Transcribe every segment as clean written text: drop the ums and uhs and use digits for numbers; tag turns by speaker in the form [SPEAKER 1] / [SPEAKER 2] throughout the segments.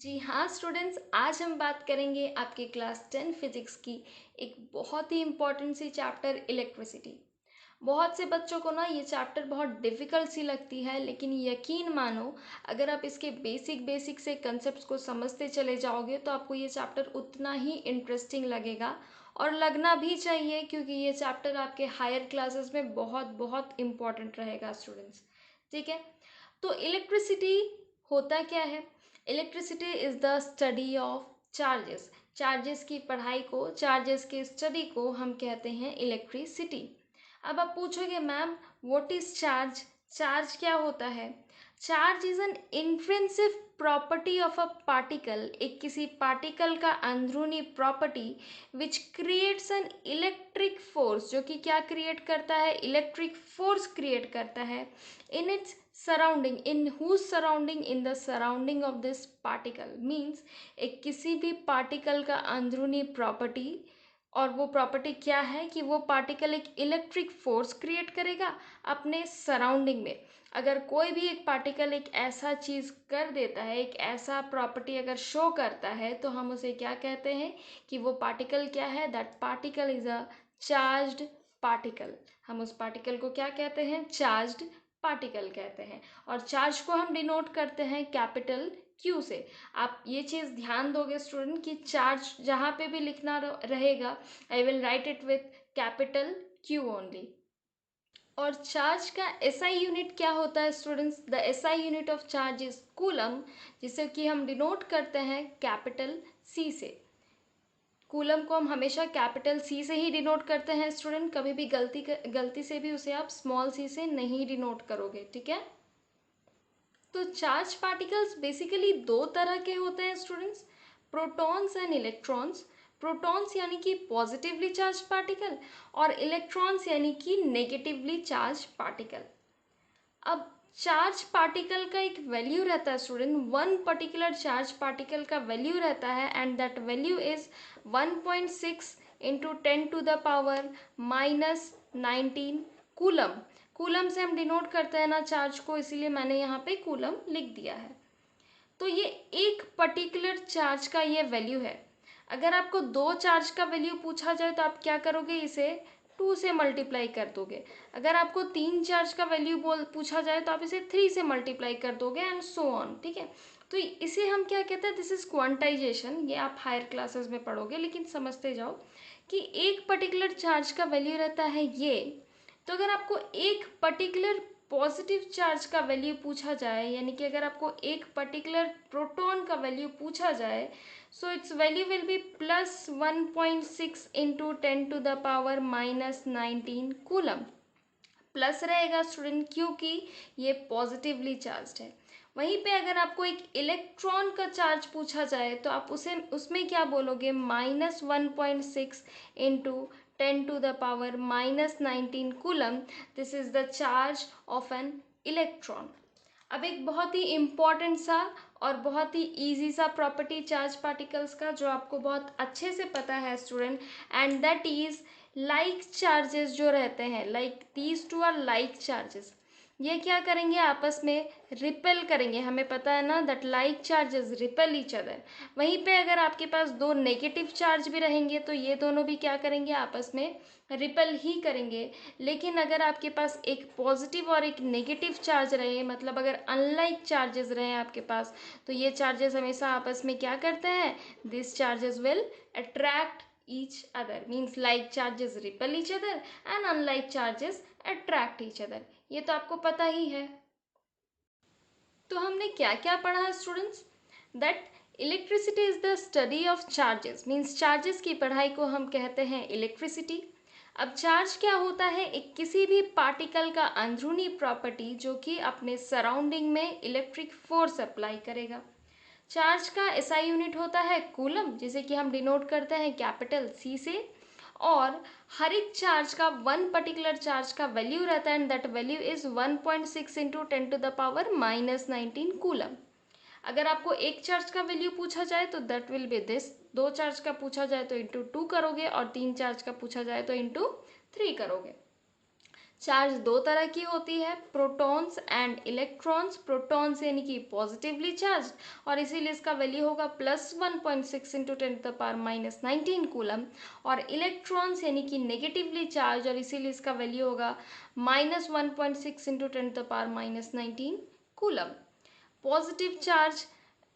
[SPEAKER 1] जी हाँ स्टूडेंट्स, आज हम बात करेंगे आपके क्लास 10 फिजिक्स की एक बहुत ही इम्पॉर्टेंट सी चैप्टर इलेक्ट्रिसिटी। बहुत से बच्चों को ना ये चैप्टर बहुत डिफ़िकल्ट सी लगती है, लेकिन यकीन मानो अगर आप इसके बेसिक से कंसेप्ट्स को समझते चले जाओगे तो आपको ये चैप्टर उतना ही इंटरेस्टिंग लगेगा और लगना भी चाहिए, क्योंकि ये चैप्टर आपके हायर क्लासेस में बहुत बहुत इम्पॉर्टेंट रहेगा स्टूडेंट्स। ठीक है, तो इलेक्ट्रिसिटी होता क्या है? Electricity is the study of charges. Charges की पढ़ाई को, चार्जेस के स्टडी को हम कहते हैं इलेक्ट्रिसिटी। अब आप पूछोगे ma'am what is charge? Charge क्या होता है? Charge is an intrinsic property of a particle, एक किसी पार्टिकल का अंदरूनी property which creates an electric force, जो कि क्या क्रिएट करता है? इलेक्ट्रिक फोर्स क्रिएट करता है in its surrounding, in whose surrounding, in the surrounding of this particle. Means एक किसी भी पार्टिकल का अंदरूनी प्रॉपर्टी, और वो प्रॉपर्टी क्या है कि वो पार्टिकल एक इलेक्ट्रिक फोर्स क्रिएट करेगा अपने सराउंडिंग में। अगर कोई भी एक पार्टिकल एक ऐसा चीज़ कर देता है, एक ऐसा प्रॉपर्टी अगर शो करता है, तो हम उसे क्या कहते हैं कि वो पार्टिकल क्या है? That particle is a charged particle. हम उस पार्टिकल को क्या कहते हैं? चार्ज्ड पार्टिकल कहते हैं। और चार्ज को हम डिनोट करते हैं कैपिटल क्यू से। आप ये चीज़ ध्यान दोगे स्टूडेंट कि चार्ज जहाँ पे भी लिखना रहेगा, I will write it with capital Q only. और चार्ज का एसआई यूनिट क्या होता है students? The SI unit of charge is coulomb, जिसे कि हम डिनोट करते हैं कैपिटल सी से। कूलम को हम हमेशा कैपिटल सी से ही डिनोट करते हैं स्टूडेंट, कभी भी गलती से भी उसे आप स्मॉल सी से नहीं डिनोट करोगे। ठीक है, तो चार्ज पार्टिकल्स बेसिकली दो तरह के होते हैं students, protons and electrons. Protons यानी कि पॉजिटिवली चार्ज पार्टिकल, और इलेक्ट्रॉन्स यानी कि नेगेटिवली चार्ज पार्टिकल। अब चार्ज पार्टिकल का एक वैल्यू रहता है student, one particular charge particle का वैल्यू रहता है, and that value is 1.6 into 10⁻⁻19 coulomb. Coulomb से हम डिनोट करते हैं ना चार्ज को, इसीलिए मैंने यहाँ पे कूलम लिख दिया है। तो ये एक पर्टिकुलर चार्ज का ये वैल्यू है। अगर आपको दो चार्ज का वैल्यू पूछा जाए तो आप क्या करोगे? इसे 2 से मल्टीप्लाई कर दोगे। अगर आपको तीन चार्ज का वैल्यू पूछा जाए तो आप इसे 3 से मल्टीप्लाई कर दोगे, एंड सो ऑन। ठीक है, तो इसे हम क्या कहते हैं? This is quantization. ये आप हायर क्लासेस में पढ़ोगे, लेकिन समझते जाओ कि एक पर्टिकुलर चार्ज का वैल्यू रहता है ये। तो अगर आपको एक पर्टिकुलर पॉजिटिव चार्ज का वैल्यू पूछा जाए, यानी कि अगर आपको एक पर्टिकुलर प्रोटॉन का वैल्यू पूछा जाए, so it's value will be plus 1.6 into 10⁻⁻19 coulomb. Plus रहेगा स्टूडेंट, क्योंकि ये पॉजिटिवली चार्ज है। वहीं पे अगर आपको एक इलेक्ट्रॉन का चार्ज पूछा जाए तो आप उसमें क्या बोलोगे? -1.6 into 10⁻⁻19 coulomb. This is the charge of an electron. अब एक बहुत ही इम्पॉर्टेंट सा और बहुत ही इजी सा प्रॉपर्टी चार्ज पार्टिकल्स का, जो आपको बहुत अच्छे से पता है student, and that is like charges जो रहते हैं, like these two are like charges. ये क्या करेंगे? आपस में रिपेल करेंगे। हमें पता है ना that like charges repel each other. वहीं पे अगर आपके पास दो नेगेटिव चार्ज भी रहेंगे तो ये दोनों भी क्या करेंगे? आपस में रिपेल ही करेंगे। लेकिन अगर आपके पास एक पॉजिटिव और एक नेगेटिव चार्ज रहे, मतलब अगर अनलाइक चार्जेस रहे आपके पास, तो ये चार्जेस हमेशा आपस में क्या करते हैं? This charges will attract each other, means like charges repel each other and unlike charges attract each other। ये तो आपको पता ही है। तो हमने क्या क्या पढ़ा है students? That electricity is the study of charges, means charges की पढ़ाई को हम कहते हैं इलेक्ट्रिसिटी। अब चार्ज क्या होता है? एक किसी भी पार्टिकल का अंदरूनी प्रॉपर्टी जो कि अपने सराउंडिंग में इलेक्ट्रिक फोर्स अप्लाई करेगा। चार्ज का एसआई यूनिट होता है कूलम, जिसे कि हम डिनोट करते हैं कैपिटल सी से। और हर एक चार्ज का वन पर्टिकुलर चार्ज का वैल्यू रहता है, and that value is 1.6 into 10⁻⁻19 coulomb. अगर आपको एक चार्ज का वैल्यू पूछा जाए तो दैट विल बी दिस। दो चार्ज का पूछा जाए तो इंटू 2 करोगे, और तीन चार्ज का पूछा जाए तो इंटू 3 करोगे। चार्ज दो तरह की होती है, प्रोटॉन्स एंड इलेक्ट्रॉन्स। प्रोटॉन्स यानी कि पॉजिटिवली चार्ज और इसीलिए इसका वैल्यू होगा +1.6 इंटू 10⁻⁻19 कूलम। और इलेक्ट्रॉन्स यानी कि नेगेटिवली चार्ज और इसीलिए इसका वैल्यू होगा -1.6 into 10⁻⁻19 coulomb. Positive charge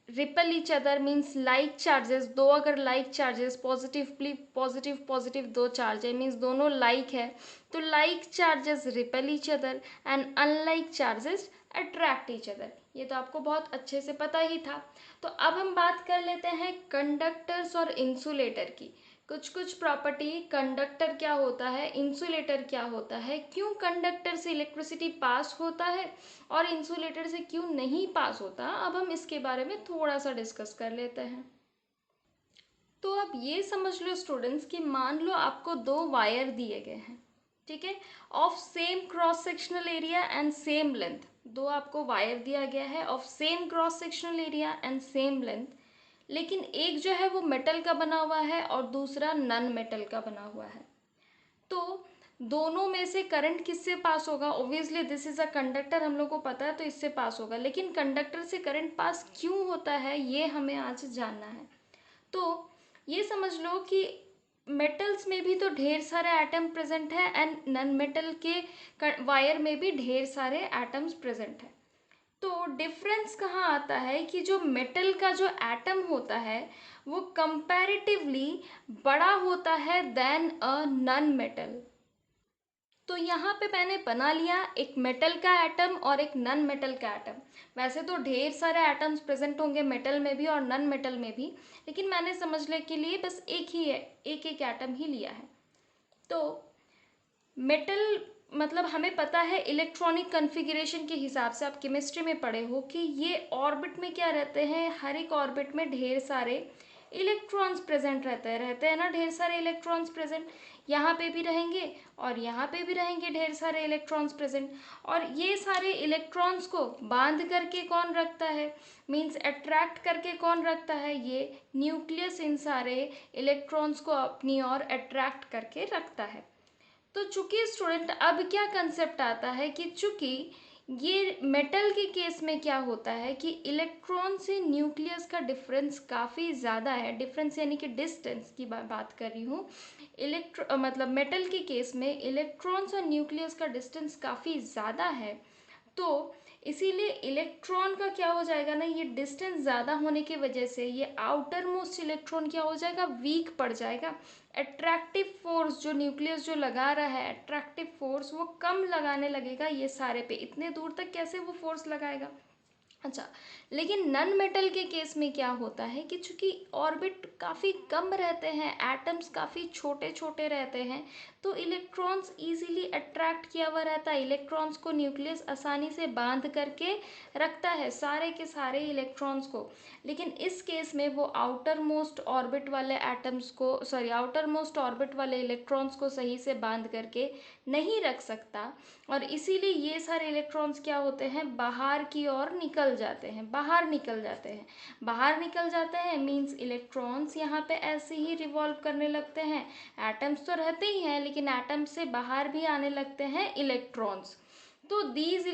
[SPEAKER 1] ripple each other means like charges, दो अगर like charges positively positive positive दो चार्ज है मीन्स दोनों लाइक है, तो like charges ripple each other and unlike charges attract each other. ये तो आपको बहुत अच्छे से पता ही था। तो अब हम बात कर लेते हैं कंडक्टर्स और इंसुलेटर की। कुछ कुछ प्रॉपर्टी, कंडक्टर क्या होता है, इंसुलेटर क्या होता है, क्यों कंडक्टर से इलेक्ट्रिसिटी पास होता है और इंसुलेटर से क्यों नहीं पास होता, अब हम इसके बारे में थोड़ा सा डिस्कस कर लेते हैं। तो अब ये समझ लो स्टूडेंट्स कि मान लो आपको दो वायर दिए गए हैं, ठीक है, of same cross sectional area and same length. दो आपको वायर दिया गया है of same cross sectional area and same length, लेकिन एक जो है वो मेटल का बना हुआ है और दूसरा नॉन मेटल का बना हुआ है। तो दोनों में से करंट किससे पास होगा? Obviously this is a conductor, हम लोग को पता है तो इससे पास होगा, लेकिन कंडक्टर से करंट पास क्यों होता है ये हमें आज जानना है। तो ये समझ लो कि मेटल्स में भी तो ढेर सारे एटम प्रेजेंट है एंड नॉन मेटल के वायर में भी ढेर सारे एटम्स प्रेजेंट है। तो डिफरेंस कहाँ आता है कि जो मेटल का जो एटम होता है वो कंपैरेटिवली बड़ा होता है देन अ नॉन मेटल। तो यहाँ पे मैंने बना लिया एक मेटल का एटम और एक नॉन मेटल का एटम। वैसे तो ढेर सारे एटम्स प्रेजेंट होंगे मेटल में भी और नॉन मेटल में भी, लेकिन मैंने समझने के लिए बस एक ही है, एक एक एटम ही लिया है। तो मेटल मतलब हमें पता है इलेक्ट्रॉनिक कन्फिग्रेशन के हिसाब से, आप केमिस्ट्री में पढ़े हो कि ये ऑर्बिट में क्या रहते हैं, हर एक ऑर्बिट में ढेर सारे इलेक्ट्रॉन्स प्रेजेंट रहते हैं ना, ढेर सारे इलेक्ट्रॉन्स प्रेजेंट यहाँ पे भी रहेंगे और यहाँ पे भी रहेंगे ढेर सारे इलेक्ट्रॉन्स प्रेजेंट। और ये सारे इलेक्ट्रॉन्स को बांध करके कौन रखता है, मीन्स अट्रैक्ट करके कौन रखता है, ये न्यूक्लियस इन सारे इलेक्ट्रॉन्स को अपनी ओर अट्रैक्ट करके रखता है। तो चूंकि स्टूडेंट अब क्या कंसेप्ट आता है कि चूंकि ये मेटल के केस में क्या होता है कि इलेक्ट्रॉन से न्यूक्लियस का डिफरेंस काफ़ी ज़्यादा है, डिफरेंस यानी कि डिस्टेंस की बात कर रही हूँ। मतलब मेटल के केस में इलेक्ट्रॉन्स और न्यूक्लियस का डिस्टेंस काफ़ी ज़्यादा है, तो इसीलिए इलेक्ट्रॉन का क्या हो जाएगा ना, ये डिस्टेंस ज़्यादा होने की वजह से ये आउटर मोस्ट इलेक्ट्रॉन क्या हो जाएगा, वीक पड़ जाएगा। अट्रैक्टिव फोर्स जो न्यूक्लियस जो लगा रहा है, अट्रैक्टिव फोर्स वो कम लगाने लगेगा ये सारे पे, इतने दूर तक कैसे वो फोर्स लगाएगा। अच्छा, लेकिन नन मेटल के केस में क्या होता है कि चूंकि ऑर्बिट काफ़ी कम रहते हैं, एटम्स काफ़ी छोटे छोटे रहते हैं, तो इलेक्ट्रॉन्स इजीली अट्रैक्ट किया हुआ रहता है, इलेक्ट्रॉन्स को न्यूक्लियस आसानी से बांध करके रखता है, सारे के सारे इलेक्ट्रॉन्स को। लेकिन इस केस में वो आउटर मोस्ट ऑर्बिट वाले एटम्स को, सॉरी आउटर मोस्ट ऑर्बिट वाले इलेक्ट्रॉन्स को सही से बांध करके नहीं रख सकता, और इसीलिए ये सारे इलेक्ट्रॉन्स क्या होते हैं, बाहर की ओर निकल जाते हैं, बाहर निकल जाते हैं। बाहर निकल जाते हैं मीन्स इलेक्ट्रॉन्स यहाँ पे ऐसे ही रिवॉल्व करने लगते हैं, एटम्स तो रहते ही हैं लेकिन एटम्स से बाहर भी आने लगते हैं इलेक्ट्रॉन्स। तो these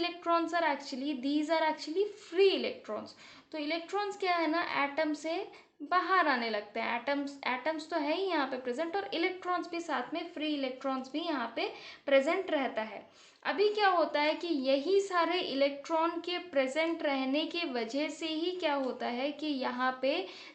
[SPEAKER 1] are actually free electrons. तो इलेक्ट्रॉन्स क्या है ना, एटम से बाहर आने लगते हैं, एटम्स तो है ही यहाँ पे प्रेजेंट और इलेक्ट्रॉन्स भी साथ में, फ्री इलेक्ट्रॉन्स भी यहाँ पे प्रेजेंट रहता है। अभी क्या होता है कि यही सारे इलेक्ट्रॉन के प्रेजेंट रहने की वजह से ही क्या होता है कि यहाँ पे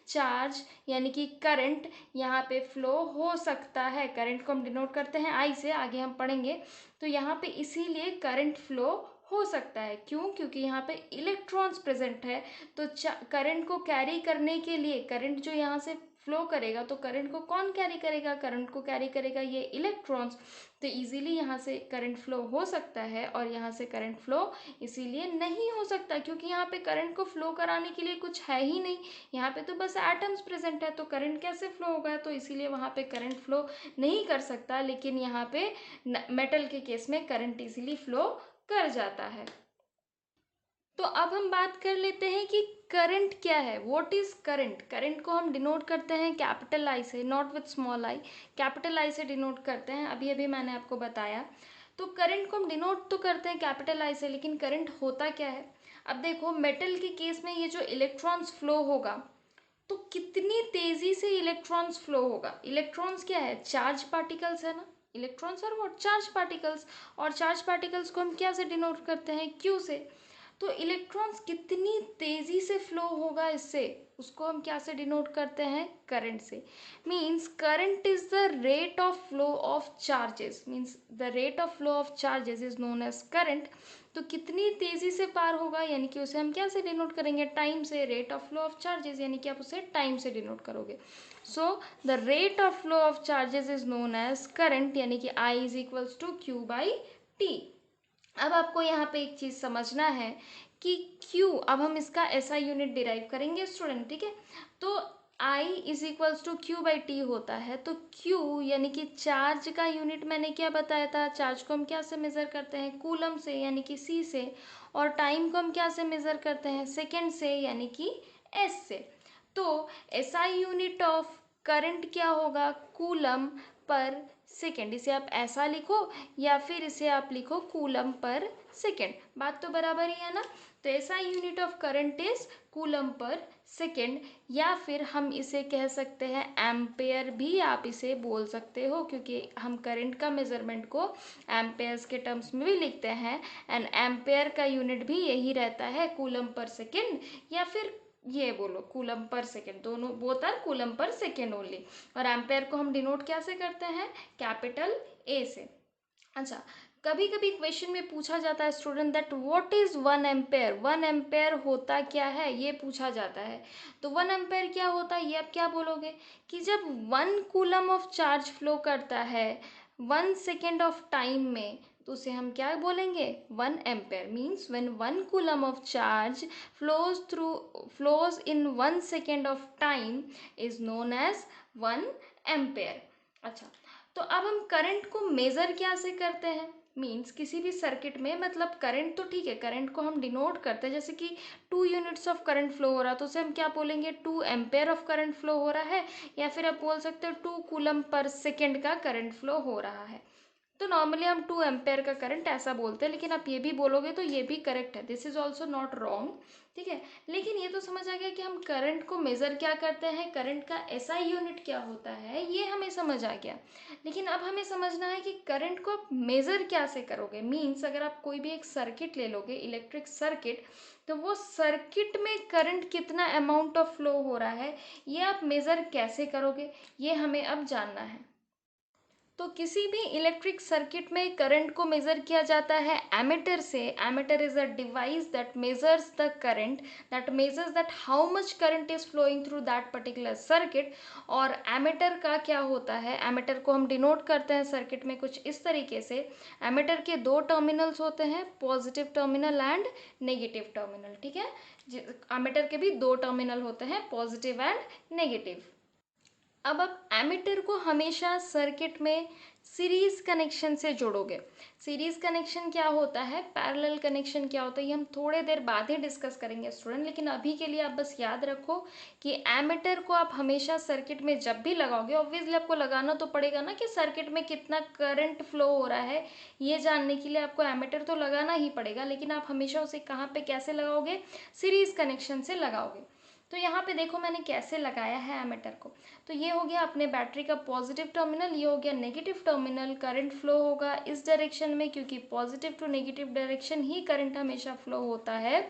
[SPEAKER 1] चार्ज यानी कि करंट यहाँ पे फ्लो हो सकता है। करंट को हम डिनोट करते हैं आई से, आगे हम पढ़ेंगे। तो यहाँ पे इसीलिए करंट फ्लो हो सकता है, क्यों, क्योंकि यहाँ पे इलेक्ट्रॉन्स प्रेजेंट है। तो करंट को कैरी करने के लिए, करंट जो यहाँ से फ्लो करेगा, तो करंट को कौन कैरी करेगा, करंट को कैरी करेगा ये इलेक्ट्रॉन्स। तो इजीली यहाँ से करंट फ्लो हो सकता है और यहाँ से करंट फ्लो इसीलिए नहीं हो सकता क्योंकि यहाँ पे करंट को फ्लो कराने के लिए कुछ है ही नहीं, यहाँ पे तो बस एटम्स प्रेजेंट है, तो करंट कैसे फ्लो होगा, तो इसीलिए वहाँ पे करंट फ्लो नहीं कर सकता। लेकिन यहाँ पे मेटल के केस में करंट इजीली फ्लो कर जाता है। तो अब हम बात कर लेते हैं कि करंट क्या है, व्हाट इज करंट। करंट को हम डिनोट करते हैं कैपिटल आई से, not with small I, capital I से डिनोट करते हैं, अभी अभी मैंने आपको बताया। तो करंट को हम डिनोट तो करते हैं कैपिटल आई से, लेकिन करंट होता क्या है? अब देखो मेटल के केस में ये जो इलेक्ट्रॉन्स फ्लो होगा, तो कितनी तेजी से इलेक्ट्रॉन्स फ्लो होगा। इलेक्ट्रॉन्स क्या है? चार्ज पार्टिकल्स है ना। इलेक्ट्रॉन्स और व्हाट? Charge particles. और चार्ज पार्टिकल्स को हम क्या से डिनोट करते हैं? क्यू से। तो इलेक्ट्रॉन्स कितनी तेजी से फ्लो होगा इससे, उसको हम क्या से डिनोट करते हैं? करंट से। Means current is the rate of flow of charges, means the rate of flow of charges is known as current. तो कितनी तेजी से पार होगा, यानी कि उसे हम क्या से डिनोट करेंगे? टाइम से। Rate of flow of charges यानी कि आप उसे टाइम से डिनोट करोगे। So the rate of flow of charges is known as current, यानी कि I is equals to Q by T. अब आपको यहाँ पे एक चीज़ समझना है कि Q, अब हम इसका SI यूनिट डिराइव करेंगे स्टूडेंट, ठीक है। तो I is equals to Q by T होता है। तो Q यानी कि चार्ज का यूनिट मैंने क्या बताया था? चार्ज को हम क्या से मेज़र करते हैं? कूलम से, यानी कि C से। और टाइम को हम क्या से मेज़र करते हैं? सेकेंड से, यानी कि S से। तो SI यूनिट ऑफ करंट क्या होगा? Coulomb per second. इसे आप ऐसा लिखो या फिर इसे आप लिखो कूलम पर सेकेंड, बात तो बराबर ही है ना। तो ऐसा unit of current is coulomb per second, या फिर हम इसे कह सकते हैं एम्पेयर भी आप इसे बोल सकते हो, क्योंकि हम करंट का मेजरमेंट को एम्पेयर्स के टर्म्स में भी लिखते हैं। एंड एम्पेयर का यूनिट भी यही रहता है, कूलम पर सेकेंड, या फिर ये बोलो कूलम पर सेकेंड, दोनों both are coulomb per second only. और एम्पेयर को हम डिनोट कैसे करते हैं? कैपिटल ए से। अच्छा, कभी कभी क्वेश्चन में पूछा जाता है student that what is 1 ampere. 1 ampere होता क्या है, ये पूछा जाता है। तो 1 एम्पेयर क्या होता है, ये आप क्या बोलोगे कि जब 1 कूलम ऑफ चार्ज फ्लो करता है 1 सेकेंड ऑफ टाइम में, तो उसे हम क्या बोलेंगे? 1 ampere. Means when 1 coulomb of charge flows in 1 second of time is known as 1 ampere. अच्छा, तो अब हम करंट को मेज़र क्या से करते हैं? मीन्स किसी भी सर्किट में, मतलब करंट तो ठीक है, करंट को हम डिनोट करते हैं, जैसे कि 2 यूनिट्स ऑफ करंट फ्लो हो रहा है तो उसे हम क्या बोलेंगे? 2 एम्पेयर ऑफ करंट फ्लो हो रहा है, या फिर आप बोल सकते हो 2 कूलम पर सेकेंड का करंट फ्लो हो रहा है। तो नॉर्मली हम 2 एम्पेयर का करंट ऐसा बोलते हैं, लेकिन आप ये भी बोलोगे तो ये भी करेक्ट है, this is also not wrong, ठीक है। लेकिन ये तो समझ आ गया कि हम करंट को मेज़र क्या करते हैं, करंट का SI यूनिट क्या होता है, ये हमें समझ आ गया। लेकिन अब हमें समझना है कि करंट को आप मेज़र क्या से करोगे। मीन्स अगर आप कोई भी एक सर्किट ले लोगे, इलेक्ट्रिक सर्किट, तो वो सर्किट में करंट कितना अमाउंट ऑफ फ्लो हो रहा है, ये आप मेज़र कैसे करोगे, ये हमें अब जानना है। तो किसी भी इलेक्ट्रिक सर्किट में करंट को मेज़र किया जाता है एमीटर से। Ammeter is a device that measures the current, that measures that how much current is flowing through that particular circuit. और एमीटर का क्या होता है? एमीटर को हम डिनोट करते हैं सर्किट में कुछ इस तरीके से। एमीटर के 2 टर्मिनल्स होते हैं, positive terminal and negative terminal, ठीक है। एमीटर के भी 2 टर्मिनल होते हैं, पॉजिटिव एंड नेगेटिव। अब आप एमीटर को हमेशा सर्किट में सीरीज कनेक्शन से जोड़ोगे। सीरीज कनेक्शन क्या होता है, पैरेलल कनेक्शन क्या होता है, ये हम थोड़े देर बाद ही डिस्कस करेंगे स्टूडेंट। लेकिन अभी के लिए आप बस याद रखो कि एमीटर को आप हमेशा सर्किट में जब भी लगाओगे, ऑब्वियसली आपको लगाना तो पड़ेगा ना कि सर्किट में कितना करंट फ्लो हो रहा है, ये जानने के लिए आपको एमीटर तो लगाना ही पड़ेगा। लेकिन आप हमेशा उसे कहाँ पे कैसे लगाओगे? सीरीज कनेक्शन से लगाओगे। तो यहाँ पे देखो मैंने कैसे लगाया है एमीटर को। तो ये हो गया अपने बैटरी का पॉजिटिव टर्मिनल, ये हो गया नेगेटिव टर्मिनल। करंट फ्लो होगा इस डायरेक्शन में, क्योंकि पॉजिटिव टू नेगेटिव डायरेक्शन ही करंट हमेशा फ्लो होता है।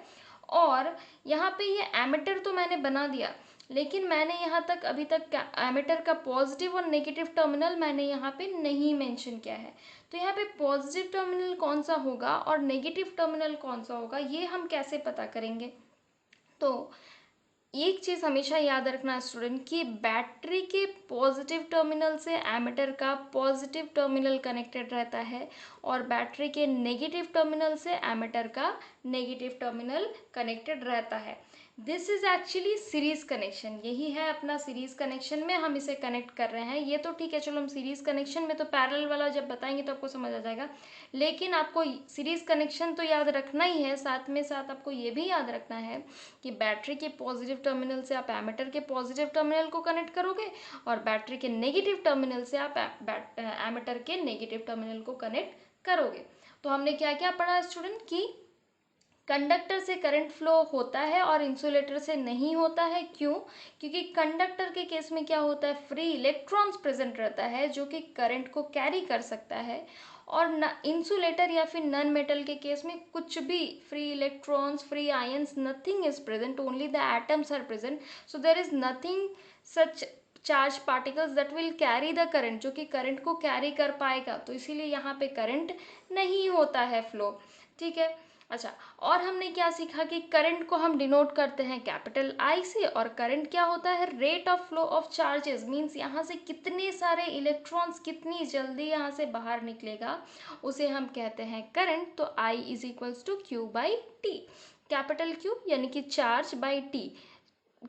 [SPEAKER 1] और यहाँ पे ये एमीटर तो मैंने बना दिया, लेकिन मैंने यहाँ तक अभी तक एमीटर का पॉजिटिव और नेगेटिव टर्मिनल मैंने यहाँ पे नहीं मेंशन किया है। तो यहाँ पे पॉजिटिव टर्मिनल कौन सा होगा और नेगेटिव टर्मिनल कौन सा होगा, ये हम कैसे पता करेंगे? तो एक चीज़ हमेशा याद रखना स्टूडेंट कि बैटरी के पॉजिटिव टर्मिनल से एमीटर का पॉजिटिव टर्मिनल कनेक्टेड रहता है, और बैटरी के नेगेटिव टर्मिनल से एमीटर का नेगेटिव टर्मिनल कनेक्टेड रहता है। This is actually series connection, यही है अपना सीरीज कनेक्शन में हम इसे कनेक्ट कर रहे हैं। ये तो ठीक है, चलो हम सीरीज कनेक्शन में तो पैरेलल वाला जब बताएंगे तो आपको समझ आ जाएगा। लेकिन आपको सीरीज कनेक्शन तो याद रखना ही है, साथ में साथ आपको ये भी याद रखना है कि बैटरी के पॉजिटिव टर्मिनल से आप एमीटर के पॉजिटिव टर्मिनल को कनेक्ट करोगे, और बैटरी के नेगेटिव टर्मिनल से आप एमीटर के नेगेटिव टर्मिनल को कनेक्ट करोगे। तो हमने क्या क्या पढ़ा स्टूडेंट कि कंडक्टर से करंट फ्लो होता है और इंसुलेटर से नहीं होता है। क्यों? क्योंकि कंडक्टर के केस में क्या होता है, फ्री इलेक्ट्रॉन्स प्रेजेंट रहता है जो कि करंट को कैरी कर सकता है, और इंसुलेटर या फिर नॉन मेटल के केस में कुछ भी free electrons, free ions, nothing is present, only the atoms are present, so there is nothing such charge particles that will carry the current, जो कि करंट को कैरी कर पाएगा, तो इसीलिए यहाँ पे करंट नहीं होता है फ्लो। ठीक है। अच्छा, और हमने क्या सीखा कि करंट को हम डिनोट करते हैं कैपिटल आई से, और करंट क्या होता है, rate of flow of charges, means यहाँ से कितने सारे इलेक्ट्रॉन्स कितनी जल्दी यहाँ से बाहर निकलेगा, उसे हम कहते हैं करंट। तो I is equals to Q by T, capital Q यानी कि चार्ज बाई टी,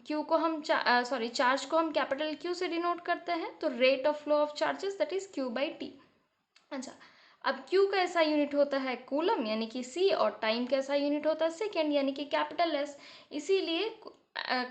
[SPEAKER 1] क्यू को हम चार्ज को हम कैपिटल क्यू से डिनोट करते हैं, तो rate of flow of charges that is Q by T. अच्छा, अब Q का ऐसा यूनिट होता है कूलम यानी कि C, और टाइम का ऐसा यूनिट होता है सेकेंड यानी कि कैपिटल S, इसीलिए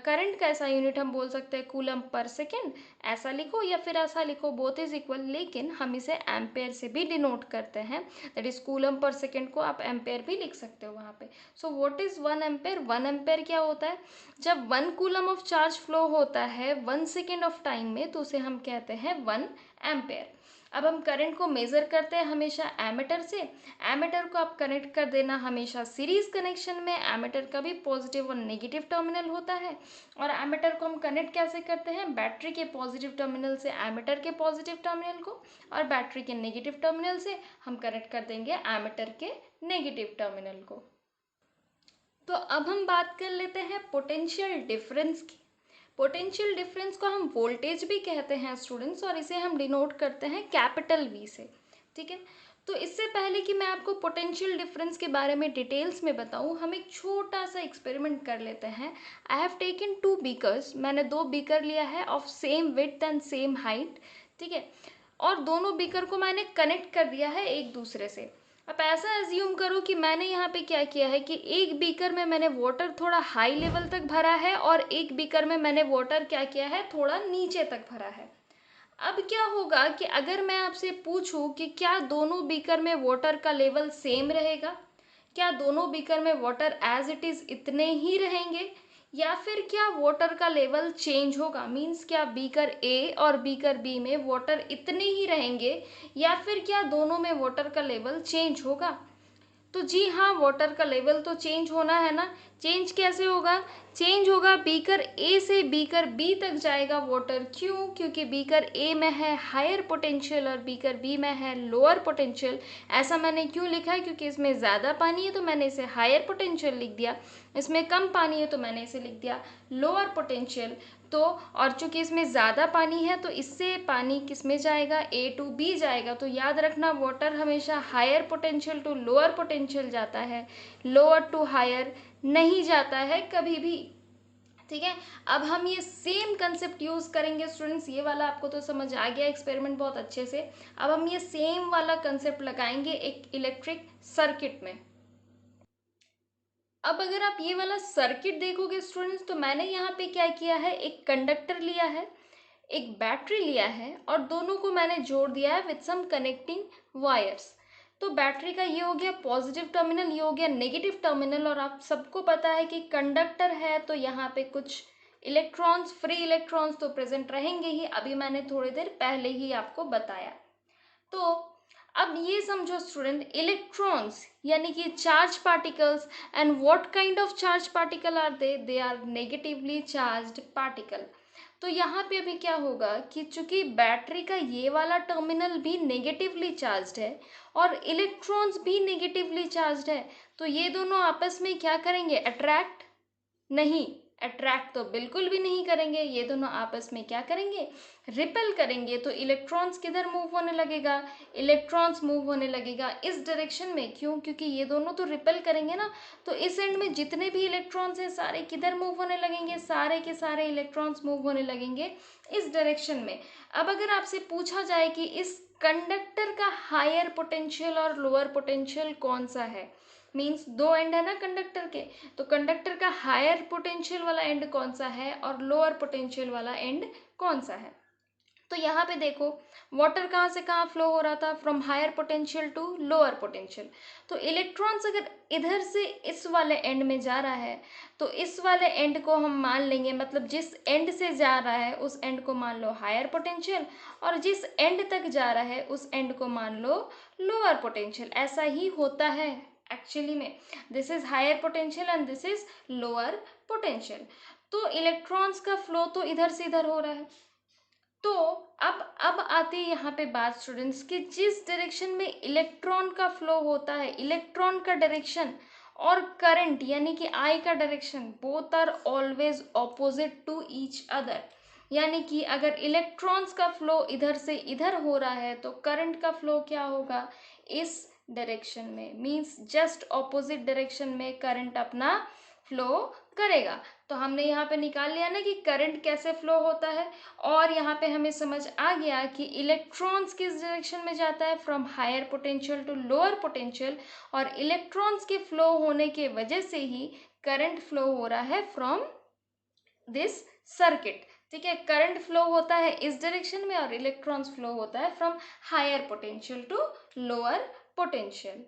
[SPEAKER 1] करंट का ऐसा यूनिट हम बोल सकते हैं कूलम पर सेकेंड, ऐसा लिखो या फिर ऐसा लिखो, बोथ इज इक्वल, लेकिन हम इसे एम्पेयर से भी डिनोट करते हैं, that is coulomb per second को आप एम्पेयर भी लिख सकते हो वहाँ पे। So what is 1 ampere? 1 ampere क्या होता है, जब 1 कूलम ऑफ चार्ज फ्लो होता है 1 सेकेंड ऑफ टाइम में, तो उसे हम कहते हैं 1 एम्पेयर। अब हम करंट को मेज़र करते हैं हमेशा एमीटर से, एमीटर को आप कनेक्ट कर देना हमेशा सीरीज कनेक्शन में, एमीटर का भी पॉजिटिव और नेगेटिव टर्मिनल होता है, और एमीटर को हम कनेक्ट कैसे करते हैं, बैटरी के पॉजिटिव टर्मिनल से एमीटर के पॉजिटिव टर्मिनल को, और बैटरी के नेगेटिव टर्मिनल से हम कनेक्ट कर देंगे एमीटर के नेगेटिव टर्मिनल को। तो अब हम बात कर लेते हैं पोटेंशियल डिफरेंस की। पोटेंशियल डिफरेंस को हम वोल्टेज भी कहते हैं स्टूडेंट्स, और इसे हम डिनोट करते हैं कैपिटल वी से। ठीक है। तो इससे पहले कि मैं आपको पोटेंशियल डिफरेंस के बारे में डिटेल्स में बताऊं, हम एक छोटा सा एक्सपेरिमेंट कर लेते हैं। आई हैव टेकन 2 बीकर्स, मैंने 2 बीकर लिया है of same width and same height. ठीक है। और दोनों बीकर को मैंने कनेक्ट कर दिया है एक दूसरे से। अब ऐसा एज्यूम करो कि मैंने यहाँ पे क्या किया है कि एक बीकर में मैंने वाटर थोड़ा हाई लेवल तक भरा है, और एक बीकर में मैंने वाटर क्या किया है, थोड़ा नीचे तक भरा है। अब क्या होगा कि अगर मैं आपसे पूछूं कि क्या दोनों बीकर में वाटर का लेवल सेम रहेगा, क्या दोनों बीकर में वाटर एज इट इज इतने ही रहेंगे, या फिर क्या वाटर का लेवल चेंज होगा, मीन्स क्या बीकर ए और बीकर बी में वाटर इतने ही रहेंगे, या फिर क्या दोनों में वाटर का लेवल चेंज होगा? तो जी हाँ, वाटर का लेवल तो चेंज होना है ना। चेंज कैसे होगा? चेंज होगा, बीकर ए से बीकर बी तक जाएगा वाटर। क्यों? क्योंकि बीकर ए में है हायर पोटेंशियल और बीकर बी में है लोअर पोटेंशियल। ऐसा मैंने क्यों लिखा है? क्योंकि इसमें ज़्यादा पानी है तो मैंने इसे हायर पोटेंशियल लिख दिया, इसमें कम पानी है तो मैंने इसे लिख दिया लोअर पोटेंशियल। तो और चूंकि इसमें ज़्यादा पानी है तो इससे पानी किस में जाएगा, ए टू बी जाएगा। तो याद रखना, वाटर हमेशा higher potential to lower potential जाता है, लोअर टू हायर नहीं जाता है कभी भी। ठीक है। अब हम ये सेम कंसेप्ट यूज करेंगे स्टूडेंट्स, ये वाला आपको तो समझ आ गया एक्सपेरिमेंट बहुत अच्छे से। अब हम ये सेम वाला कंसेप्ट लगाएंगे एक इलेक्ट्रिक सर्किट में। अब अगर आप ये वाला सर्किट देखोगे स्टूडेंट्स, तो मैंने यहाँ पे क्या किया है, एक कंडक्टर लिया है, एक बैटरी लिया है, और दोनों को मैंने जोड़ दिया है विथ सम कनेक्टिंग वायर्स। तो बैटरी का ये हो गया पॉजिटिव टर्मिनल, ये हो गया नेगेटिव टर्मिनल, और आप सबको पता है कि कंडक्टर है तो यहाँ पे कुछ इलेक्ट्रॉन्स, फ्री इलेक्ट्रॉन्स तो प्रेजेंट रहेंगे ही, अभी मैंने थोड़ी देर पहले ही आपको बताया। तो अब ये समझो स्टूडेंट, इलेक्ट्रॉन्स यानी कि charge particles, and what kind of charge particle are they are negatively charged particle. तो यहाँ पे अभी क्या होगा कि चूंकि बैटरी का ये वाला टर्मिनल भी नेगेटिवली चार्ज्ड है और इलेक्ट्रॉन्स भी नेगेटिवली चार्ज्ड है, तो ये दोनों आपस में क्या करेंगे, अट्रैक्ट नहीं, अट्रैक्ट तो बिल्कुल भी नहीं करेंगे, ये दोनों आपस में क्या करेंगे, रिपेल करेंगे। तो इलेक्ट्रॉन्स किधर मूव होने लगेगा, इलेक्ट्रॉन्स मूव होने लगेगा इस डायरेक्शन में। क्यों? क्योंकि ये दोनों तो रिपेल करेंगे ना, तो इस एंड में जितने भी इलेक्ट्रॉन्स हैं सारे किधर मूव होने लगेंगे, सारे के सारे इलेक्ट्रॉन्स मूव होने लगेंगे इस डायरेक्शन में। अब अगर आपसे पूछा जाए कि इस कंडक्टर का हायर पोटेंशियल और लोअर पोटेंशियल कौन सा है, मीन्स दो एंड है ना कंडक्टर के, तो कंडक्टर का हायर पोटेंशियल वाला एंड कौन सा है और लोअर पोटेंशियल वाला एंड कौन सा है? तो यहाँ पे देखो वाटर कहाँ से कहाँ फ्लो हो रहा था, from higher potential to lower potential. तो इलेक्ट्रॉन्स अगर इधर से इस वाले एंड में जा रहा है तो इस वाले एंड को हम मान लेंगे, मतलब जिस एंड से जा रहा है उस एंड को मान लो हायर पोटेंशियल, और जिस एंड तक जा रहा है उस एंड को मान लो लोअर पोटेंशियल। ऐसा ही होता है एक्चुअली में, this is higher potential and this is lower potential. तो इलेक्ट्रॉन्स का फ्लो तो इधर से इधर हो रहा है। तो अब आती है यहाँ पे बात स्टूडेंट्स कि जिस डायरेक्शन में इलेक्ट्रॉन का फ्लो होता है, इलेक्ट्रॉन का डायरेक्शन और करंट यानी कि आई का direction, both are always opposite to each other. यानी कि अगर इलेक्ट्रॉन्स का फ्लो इधर से इधर हो रहा है तो करंट का फ्लो क्या होगा, इस डायरेक्शन में, मींस जस्ट ऑपोजिट डायरेक्शन में करंट अपना फ्लो करेगा। तो हमने यहाँ पे निकाल लिया ना कि करंट कैसे फ्लो होता है, और यहाँ पे हमें समझ आ गया कि इलेक्ट्रॉन्स किस डायरेक्शन में जाता है, from higher potential to lower potential, और इलेक्ट्रॉन्स के फ्लो होने के वजह से ही करंट फ्लो हो रहा है फ्रॉम दिस सर्किट। ठीक है, करंट फ्लो होता है इस डायरेक्शन में और इलेक्ट्रॉन्स फ्लो होता है from higher potential to lower potential.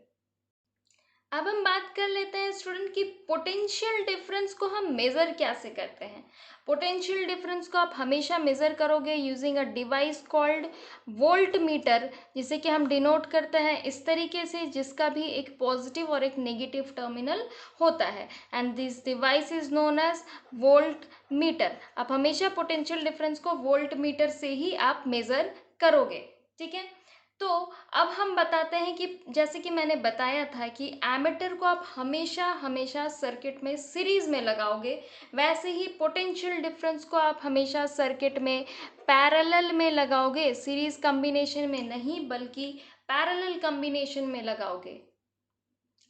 [SPEAKER 1] अब हम बात कर लेते हैं स्टूडेंट की पोटेंशियल डिफरेंस को हम मेज़र कैसे करते हैं। पोटेंशियल डिफरेंस को आप हमेशा मेज़र करोगे using a device called volt meter, जिसे कि हम डिनोट करते हैं इस तरीके से, जिसका भी एक पॉजिटिव और एक नेगेटिव टर्मिनल होता है, and this device is known as voltmeter. आप हमेशा पोटेंशियल डिफरेंस को वोल्ट मीटर से ही आप मेज़र करोगे। ठीक है, तो अब हम बताते हैं कि जैसे कि मैंने बताया था कि एमीटर को आप हमेशा हमेशा सर्किट में सीरीज में लगाओगे, वैसे ही पोटेंशियल डिफरेंस को आप हमेशा सर्किट में पैरेलल में लगाओगे, सीरीज कॉम्बिनेशन में नहीं बल्कि पैरेलल कॉम्बिनेशन में लगाओगे।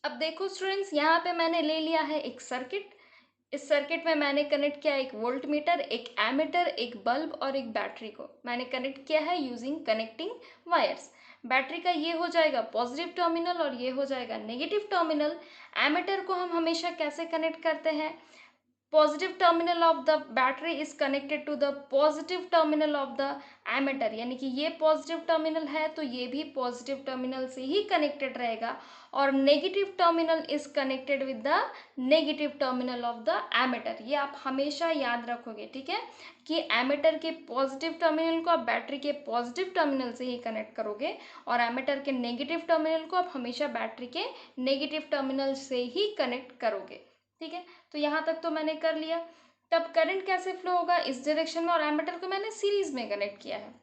[SPEAKER 1] अब देखो स्टूडेंट्स, यहाँ पे मैंने ले लिया है एक सर्किट। इस सर्किट में मैंने कनेक्ट किया एक वोल्ट मीटर, एक एमीटर, एक बल्ब और एक बैटरी को मैंने कनेक्ट किया है यूजिंग कनेक्टिंग वायर्स। बैटरी का ये हो जाएगा पॉजिटिव टर्मिनल और ये हो जाएगा नेगेटिव टर्मिनल। एमीटर को हम हमेशा कैसे कनेक्ट करते हैं, positive terminal of the battery is connected to the positive terminal of the ammeter, यानी कि ये पॉजिटिव टर्मिनल है तो ये भी पॉजिटिव टर्मिनल से ही कनेक्टेड रहेगा, और negative terminal is connected with the negative terminal of the ammeter. ये आप हमेशा याद रखोगे, ठीक है, कि एमीटर के पॉजिटिव टर्मिनल को आप बैटरी के पॉजिटिव टर्मिनल से ही कनेक्ट करोगे, और एमीटर के नेगेटिव टर्मिनल को आप हमेशा बैटरी के नेगेटिव टर्मिनल से ही कनेक्ट करोगे। ठीक है, तो यहाँ तक तो मैंने कर लिया। तब करंट कैसे फ्लो होगा, इस डायरेक्शन में, और एमीटर को मैंने सीरीज में कनेक्ट किया है।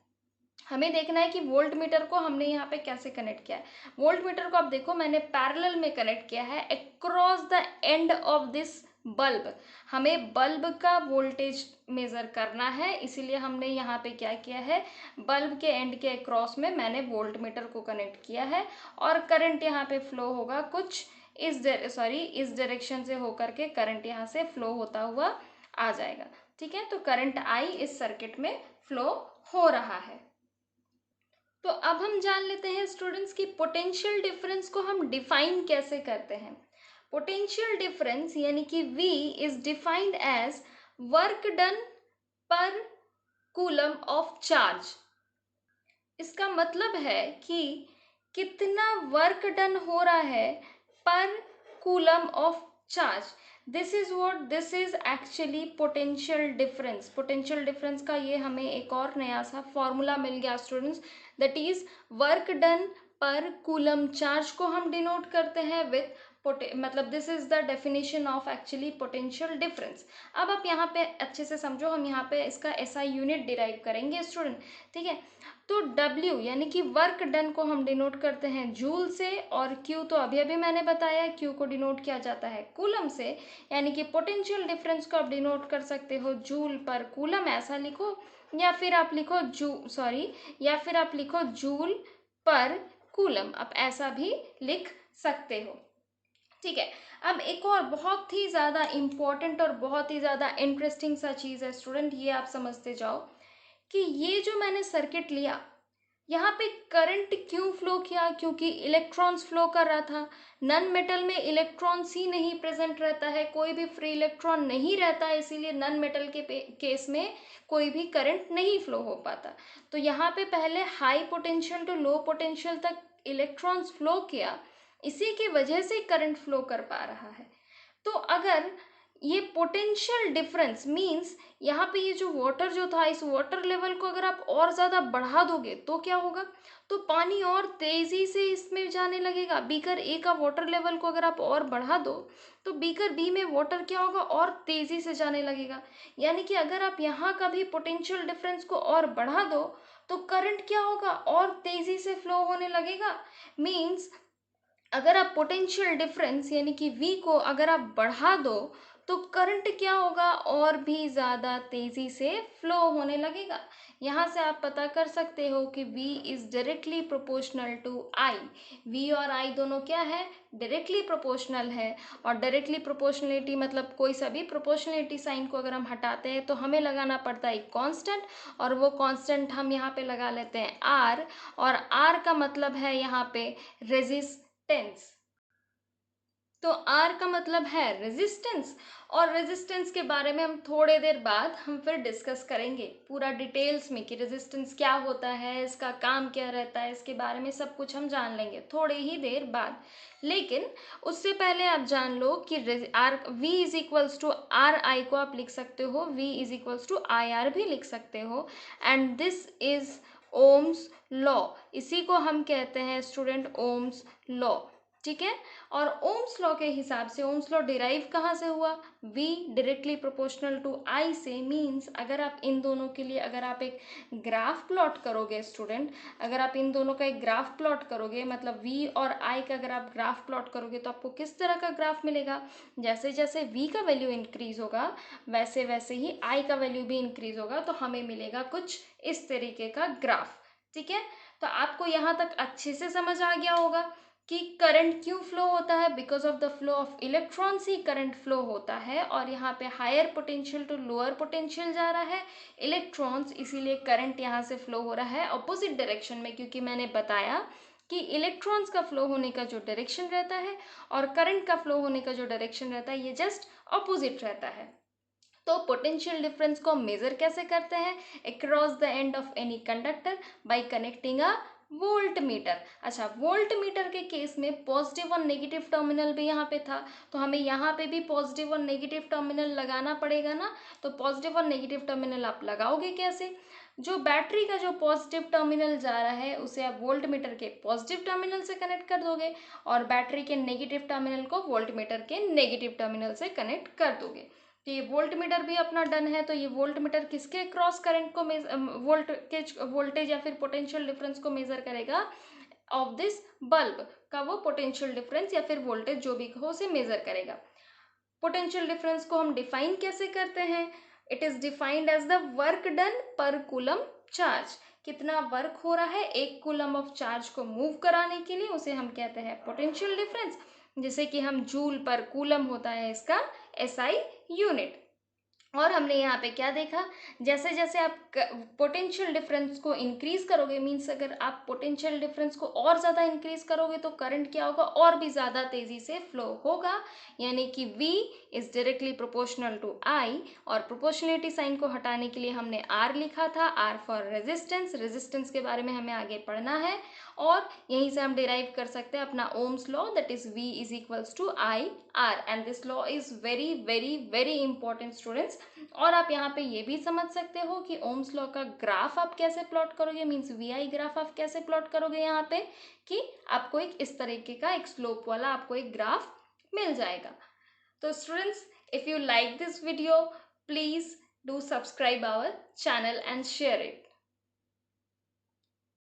[SPEAKER 1] हमें देखना है कि वोल्ट मीटर को हमने यहाँ पे कैसे कनेक्ट किया है। वोल्ट मीटर को आप देखो मैंने पैरेलल में कनेक्ट किया है across the end of this bulb. हमें बल्ब का वोल्टेज मेजर करना है, इसीलिए हमने यहाँ पे क्या किया है, बल्ब के एंड के अक्रॉस में मैंने वोल्ट मीटर को कनेक्ट किया है, और करंट यहाँ पे फ्लो होगा कुछ इस डायरेक्शन से होकर के करंट यहाँ से फ्लो होता हुआ आ जाएगा। ठीक है, तो करंट आई इस सर्किट में फ्लो हो रहा है। तो अब हम जान लेते हैं स्टूडेंट्स की पोटेंशियल डिफरेंस को हम डिफाइन कैसे करते हैं। पोटेंशियल डिफरेंस यानी कि V is defined as work done per coulomb of charge. इसका मतलब है कि कितना वर्क डन हो रहा है पर coulomb of charge. This is actually potential difference. Potential difference का ये हमें एक और नया सा फॉर्मूला मिल गया students, that is work done per coulomb charge को हम डिनोट करते हैं विथ मतलब this is the definition of actually potential difference. अब आप यहाँ पे अच्छे से समझो, हम यहाँ पे इसका SI यूनिट डिराइव करेंगे स्टूडेंट। ठीक है, तो W यानी कि वर्क डन को हम डिनोट करते हैं जूल से, और Q तो अभी अभी मैंने बताया Q को डिनोट किया जाता है कूलम से, यानी कि पोटेंशियल डिफरेंस को आप डिनोट कर सकते हो जूल पर कूलम, ऐसा लिखो, या फिर आप लिखो जूल पर कूलम, आप ऐसा भी लिख सकते हो। ठीक है, अब एक और बहुत ही ज़्यादा इम्पॉर्टेंट और बहुत ही ज़्यादा इंटरेस्टिंग सा चीज़ है स्टूडेंट, ये आप समझते जाओ कि ये जो मैंने सर्किट लिया, यहाँ पे करंट क्यों फ्लो किया? क्योंकि इलेक्ट्रॉन्स फ्लो कर रहा था। नन मेटल में इलेक्ट्रॉन्स ही नहीं प्रेजेंट रहता है, कोई भी फ्री इलेक्ट्रॉन नहीं रहता है, इसीलिए नन मेटल के केस में कोई भी करंट नहीं फ्लो हो पाता। तो यहाँ पे पहले high potential to low potential तक इलेक्ट्रॉन्स फ्लो किया, इसी की वजह से करंट फ्लो कर पा रहा है। तो अगर ये पोटेंशियल डिफरेंस मींस यहाँ पे ये जो वाटर जो था, इस वाटर लेवल को अगर आप और ज़्यादा बढ़ा दोगे तो क्या होगा? तो पानी और तेज़ी से इसमें जाने लगेगा। बीकर ए का वाटर लेवल को अगर आप और बढ़ा दो तो बीकर बी में वाटर क्या होगा? और तेज़ी से जाने लगेगा। यानी कि अगर आप यहाँ का भी पोटेंशियल डिफरेंस को और बढ़ा दो तो करंट क्या होगा? और तेज़ी से फ्लो होने लगेगा। मीन्स अगर आप पोटेंशियल डिफरेंस यानी कि V को अगर आप बढ़ा दो तो करंट क्या होगा? और भी ज़्यादा तेज़ी से फ्लो होने लगेगा। यहाँ से आप पता कर सकते हो कि V is directly proportional to I। V और I दोनों क्या है? डायरेक्टली प्रोपोर्शनल है। और डायरेक्टली प्रोपोर्शनलिटी मतलब कोई सा भी प्रोपोर्शनलिटी साइन को अगर हम हटाते हैं तो हमें लगाना पड़ता है एक कांस्टेंट, और वो कांस्टेंट हम यहाँ पे लगा लेते हैं R। और R का मतलब है यहाँ पे रेजिस्टेंस। तो R का मतलब है रेजिस्टेंस, और रेजिस्टेंस के बारे में हम थोड़े देर बाद हम फिर डिस्कस करेंगे पूरा डिटेल्स में कि रेजिस्टेंस क्या होता है, इसका काम क्या रहता है, इसके बारे में सब कुछ हम जान लेंगे थोड़े ही देर बाद। लेकिन उससे पहले आप जान लो कि R V is equals to R I को आप लिख सकते हो, V is equals to I R भी लिख सकते हो। And this is Ohm's law, इसी को हम कहते हैं स्टूडेंट ओम्स लॉ। ठीक है। और ओम्स लॉ के हिसाब से ओम्स लॉ डिराइव कहाँ से हुआ? V directly proportional to I से। मीन्स अगर आप इन दोनों के लिए अगर आप एक ग्राफ प्लॉट करोगे स्टूडेंट, अगर आप इन दोनों का एक ग्राफ प्लॉट करोगे मतलब V और I का अगर आप ग्राफ प्लॉट करोगे तो आपको किस तरह का ग्राफ मिलेगा? जैसे जैसे V का वैल्यू इंक्रीज होगा वैसे वैसे ही I का वैल्यू भी इंक्रीज होगा, तो हमें मिलेगा कुछ इस तरीके का ग्राफ। ठीक है। तो आपको यहाँ तक अच्छे से समझ आ गया होगा कि करंट क्यों फ्लो होता है। Because of the flow of electrons ही करंट फ्लो होता है, और यहाँ पे higher potential to lower potential जा रहा है इलेक्ट्रॉन्स, इसीलिए करंट यहाँ से फ्लो हो रहा है अपोजिट डायरेक्शन में। क्योंकि मैंने बताया कि इलेक्ट्रॉन्स का फ्लो होने का जो डायरेक्शन रहता है और करंट का फ्लो होने का जो डायरेक्शन रहता है ये जस्ट अपोजिट रहता है। तो पोटेंशियल डिफरेंस को हम मेजर कैसे करते हैं? Across the end of any conductor bye connecting a volt meter. अच्छा, वोल्ट मीटर के केस में पॉजिटिव और नेगेटिव टर्मिनल भी यहाँ पे था, तो हमें यहाँ पे भी पॉजिटिव और नेगेटिव टर्मिनल लगाना पड़ेगा ना। तो पॉजिटिव और नेगेटिव टर्मिनल आप लगाओगे कैसे? जो बैटरी का जो पॉजिटिव टर्मिनल जा रहा है उसे आप वोल्ट मीटर के पॉजिटिव टर्मिनल से कनेक्ट कर दोगे, और बैटरी के नेगेटिव टर्मिनल को वोल्ट मीटर के नेगेटिव टर्मिनल से कनेक्ट कर दोगे। तो ये वोल्ट मीटर भी अपना डन है। तो ये वोल्ट मीटर किसके क्रॉस करंट को वोल्टेज या फिर पोटेंशियल डिफरेंस को मेजर करेगा? ऑफ दिस बल्ब का वो पोटेंशियल डिफरेंस या फिर वोल्टेज जो भी हो उसे मेजर करेगा। पोटेंशियल डिफरेंस को हम डिफाइन कैसे करते हैं? It is defined as the work done per coulomb charge. कितना वर्क हो रहा है एक कूलम ऑफ चार्ज को मूव कराने के लिए, उसे हम कहते हैं पोटेंशियल डिफरेंस, जैसे कि हम जूल पर कूलम होता है इसका एसआई यूनिट। और हमने यहाँ पे क्या देखा? जैसे जैसे आप पोटेंशियल डिफरेंस को इंक्रीज करोगे, मीन्स अगर आप पोटेंशियल डिफरेंस को और ज़्यादा इंक्रीज करोगे तो करंट क्या होगा? और भी ज़्यादा तेज़ी से फ्लो होगा। यानी कि V is directly proportional to I, और प्रोपोर्शनलिटी साइन को हटाने के लिए हमने R लिखा था, R फॉर रेजिस्टेंस। रेजिस्टेंस के बारे में हमें आगे पढ़ना है, और यहीं से हम डिराइव कर सकते हैं अपना Ohm's law, that is V is equals to I R। And this law is very very very important students. और आप यहाँ पे ये भी समझ सकते हो कि ओम्स लॉ का ग्राफ आप कैसे प्लॉट करोगे, मीन्स VI ग्राफ आप कैसे प्लॉट करोगे यहाँ पे, कि आपको एक इस तरीके का एक स्लोप वाला आपको एक ग्राफ मिल जाएगा। तो students, if you like this video please do subscribe our channel and share it.